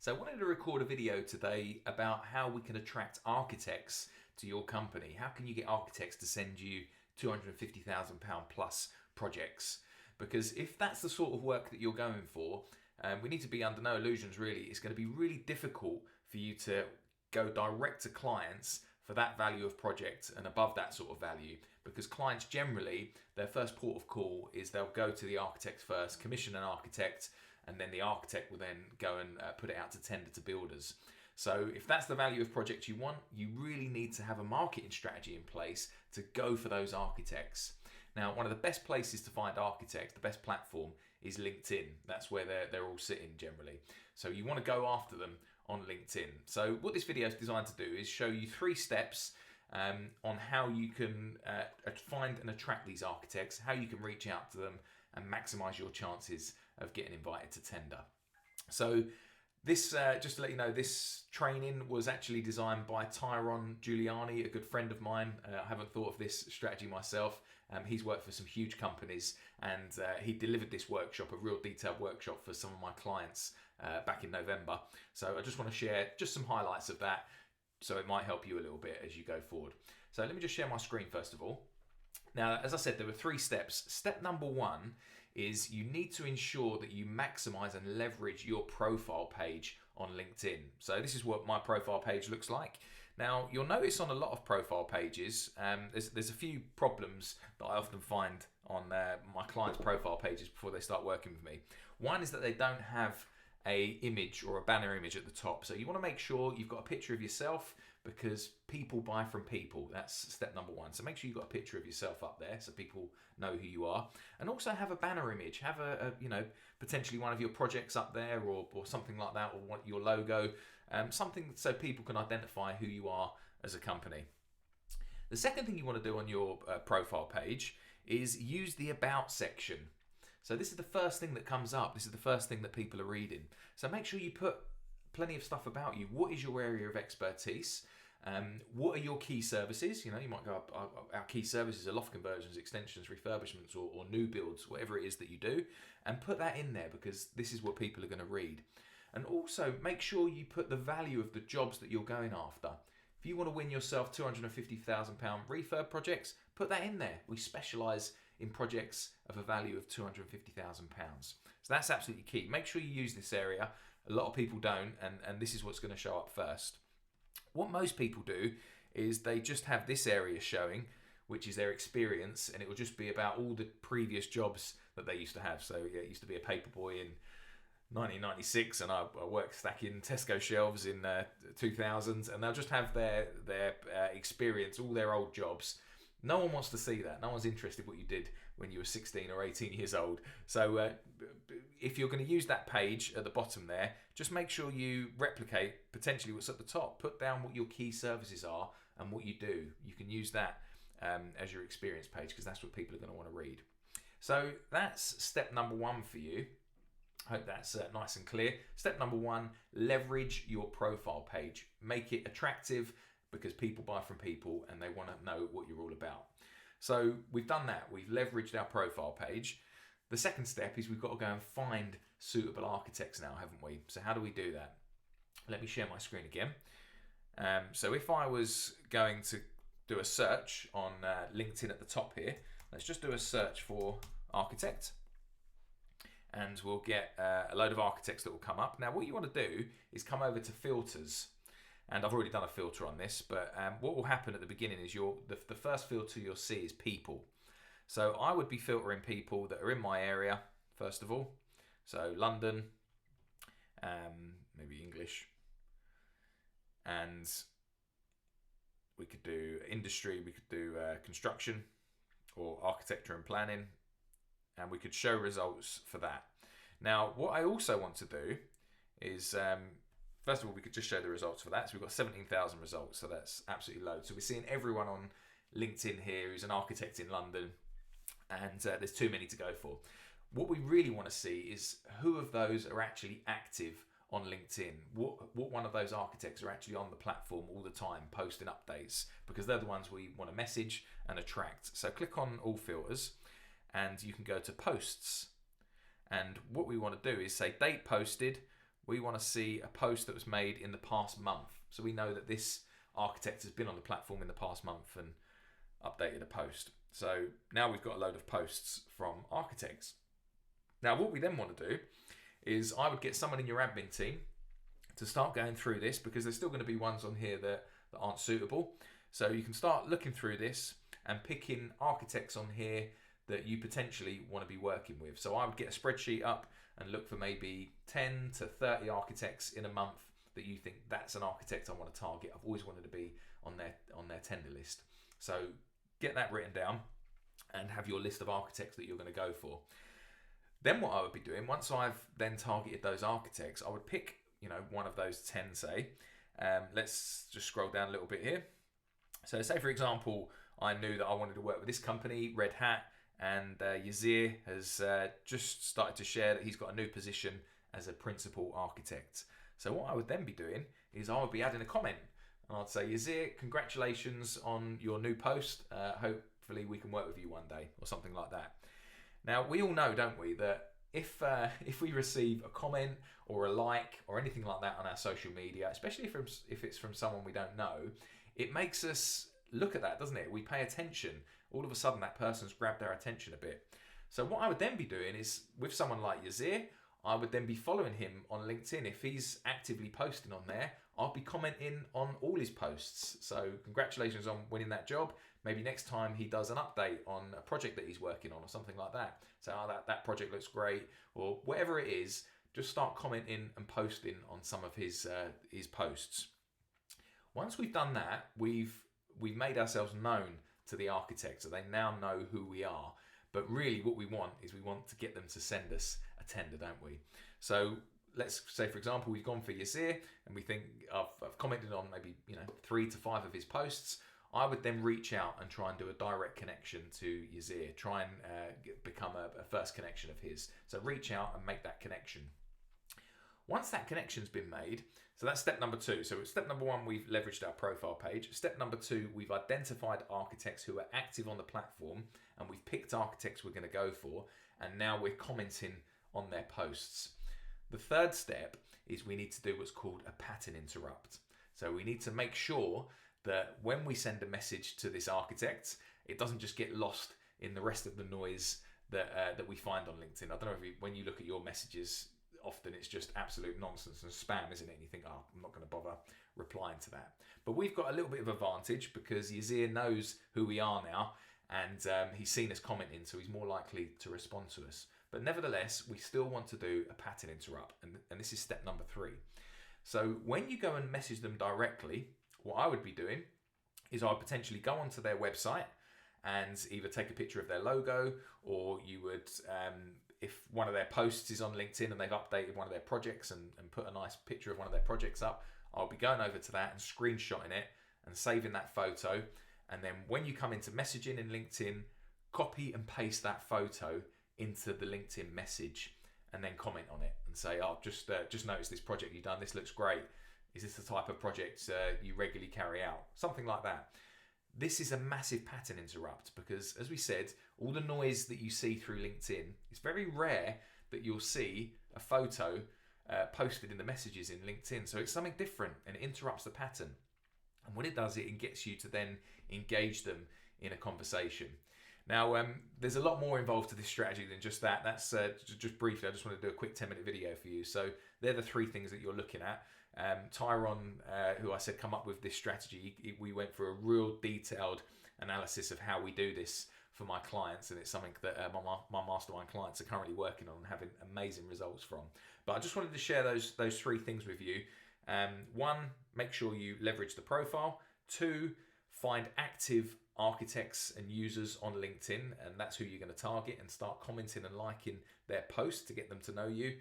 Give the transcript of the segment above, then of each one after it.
So I wanted to record a video today about how we can attract architects to your company. How can you get architects to send you £250,000 plus projects? Because if that's the sort of work that you're going for, we need to be under no illusions really. It's going to be really difficult for you to go direct to clients for that value of project and above that sort of value, because clients generally, their first port of call is they'll go to the architect first, commission an architect, and then the architect will then go and put it out to tender to builders. So if that's the value of project you want, you really need to have a marketing strategy in place to go for those architects. Now, one of the best places to find architects, the best platform, is LinkedIn. That's where they're all sitting generally. So you want to go after them on LinkedIn. So what this video is designed to do is show you 3 steps on how you can find and attract these architects, how you can reach out to them and maximize your chances of getting invited to tender. So this, just to let you know, this training was actually designed by Tyrone Giuliani, a good friend of mine. I haven't thought of this strategy myself. He's worked for some huge companies, and he delivered this workshop, a real detailed workshop for some of my clients back in November. So I just want to share just some highlights of that, so it might help you a little bit as you go forward. So let me just share my screen first of all. Now, as I said, there were 3 steps. Step number 1 is you need to ensure that you maximize and leverage your profile page on LinkedIn. So this is what my profile page looks like. Now, you'll notice on a lot of profile pages, there's a few problems that I often find on my clients' profile pages before they start working with me. One is that they don't have a image or a banner image at the top. So you want to make sure you've got a picture of yourself, because people buy from people. That's step number 1. So make sure you've got a picture of yourself up there so people know who you are. And also have a banner image. Have a potentially one of your projects up there, or something like that, or your logo. Something so people can identify who you are as a company. The second thing you want to do on your profile page is use the About section. So this is the first thing that comes up. This is the first thing that people are reading. So make sure you put plenty of stuff about you. What is your area of expertise? What are your key services? You might go up, our key services are loft conversions, extensions, refurbishments, or new builds, whatever it is that you do, and put that in there, because this is what people are going to read. And also make sure you put the value of the jobs that you're going after. If you want to win yourself £250,000 refurb projects, put that in there. We specialise in projects of a value of £250,000. So that's absolutely key. Make sure you use this area. A lot of people don't, and this is what's going to show up first. What most people do is they just have this area showing, which is their experience, and it will just be about all the previous jobs that they used to have. So yeah, it used to be a paperboy in 1996, and I worked stacking Tesco shelves in 2000s, and they'll just have their experience, all their old jobs. No one wants to see that. No one's interested what you did when you were 16 or 18 years old. So if you're going to use that page at the bottom there, just make sure you replicate potentially what's at the top. Put down what your key services are and what you do. You can use that as your experience page, because that's what people are going to want to read. So that's step number 1 for you. I hope that's nice and clear. Step number 1, leverage your profile page. Make it attractive, because people buy from people and they want to know what you're all about. So we've done that. We've leveraged our profile page. The second step is we've got to go and find suitable architects now, haven't we? So how do we do that? Let me share my screen again. So if I was going to do a search on LinkedIn at the top here, let's just do a search for architect, and we'll get a load of architects that will come up. Now what you want to do is come over to filters. And I've already done a filter on this, but what will happen at the beginning is the first filter you'll see is people. So I would be filtering people that are in my area, first of all. So London, maybe English. And we could do industry, we could do construction or architecture and planning. And we could show results for that. Now, what I also want to do is... first of all, we could just show the results for that. So we've got 17,000 results, so that's absolutely loads. So we're seeing everyone on LinkedIn here who's an architect in London, and there's too many to go for. What we really want to see is who of those are actually active on LinkedIn. What one of those architects are actually on the platform all the time, posting updates, because they're the ones we want to message and attract. So click on all filters, and you can go to posts. And what we want to do is say date posted, we want to see a post that was made in the past month. So we know that this architect has been on the platform in the past month and updated a post. So now we've got a load of posts from architects. Now what we then want to do is I would get someone in your admin team to start going through this, because there's still going to be ones on here that aren't suitable. So you can start looking through this and picking architects on here that you potentially want to be working with. So I would get a spreadsheet up and look for maybe 10 to 30 architects in a month that you think that's an architect I want to target. I've always wanted to be on their tender list. So get that written down and have your list of architects that you're going to go for. Then what I would be doing, once I've then targeted those architects, I would pick, one of those 10, say. Let's just scroll down a little bit here. So say, for example, I knew that I wanted to work with this company, Red Hat, and Yazir has just started to share that he's got a new position as a principal architect. So what I would then be doing is I would be adding a comment, and I'd say, Yazir, congratulations on your new post. Hopefully we can work with you one day, or something like that. Now we all know, don't we, that if we receive a comment or a like or anything like that on our social media, especially if it's from someone we don't know, it makes us look at that, doesn't it? We pay attention. All of a sudden that person's grabbed our attention a bit. So what I would then be doing is, with someone like Yazir, I would then be following him on LinkedIn. If he's actively posting on there, I'll be commenting on all his posts. So congratulations on winning that job. Maybe next time he does an update on a project that he's working on or something like that. So that project looks great, or whatever it is, just start commenting and posting on some of his posts. Once we've done that, we've made ourselves known to the architects, so they now know who we are. But really what we want is we want to get them to send us a tender, don't we? So let's say, for example, we've gone for Yazir and we think I've commented on maybe 3 to 5 of his posts. I would then reach out and try and do a direct connection to Yazir, try and become a first connection of his. So reach out and make that connection. Once that connection's been made, so that's step number 2. So step number 1, we've leveraged our profile page. Step number 2, we've identified architects who are active on the platform, and we've picked architects we're going to go for, and now we're commenting on their posts. The third step is we need to do what's called a pattern interrupt. So we need to make sure that when we send a message to this architect, it doesn't just get lost in the rest of the noise that we find on LinkedIn. I don't know if when you look at your messages, often it's just absolute nonsense and spam, isn't it? And you think, I'm not going to bother replying to that. But we've got a little bit of advantage because Yazir knows who we are now, and he's seen us commenting, so he's more likely to respond to us. But nevertheless, we still want to do a pattern interrupt, and this is step number 3. So when you go and message them directly, what I would be doing is I would potentially go onto their website and either take a picture of their logo, or you would, if one of their posts is on LinkedIn and they've updated one of their projects and put a nice picture of one of their projects up, I'll be going over to that and screenshotting it and saving that photo. And then when you come into messaging in LinkedIn, copy and paste that photo into the LinkedIn message and then comment on it and say, just noticed this project you've done. This looks great. Is this the type of project you regularly carry out? Something like that. This is a massive pattern interrupt because, as we said, all the noise that you see through LinkedIn, it's very rare that you'll see a photo posted in the messages in LinkedIn. So it's something different and it interrupts the pattern. And when it does it gets you to then engage them in a conversation. Now, there's a lot more involved to this strategy than just that. That's just briefly, I just want to do a quick 10-minute video for you. So they're the 3 things that you're looking at. Tyron, who I said come up with this strategy, we went through a real detailed analysis of how we do this for my clients, and it's something that my mastermind clients are currently working on and having amazing results from. But I just wanted to share those 3 things with you. 1, make sure you leverage the profile. 2, find active architects and users on LinkedIn, and that's who you're going to target and start commenting and liking their posts to get them to know you.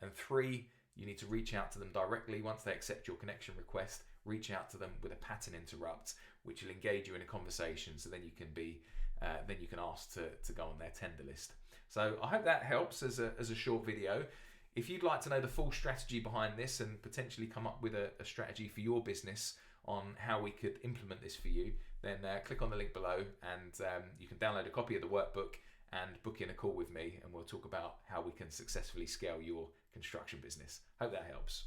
And 3, you need to reach out to them directly. Once they accept your connection request, reach out to them with a pattern interrupt, which will engage you in a conversation. So then you can be, then you can ask to go on their tender list. So I hope that helps as a short video. If you'd like to know the full strategy behind this and potentially come up with a strategy for your business on how we could implement this for you, then click on the link below and you can download a copy of the workbook and book in a call with me, and we'll talk about how we can successfully scale your construction business. Hope that helps.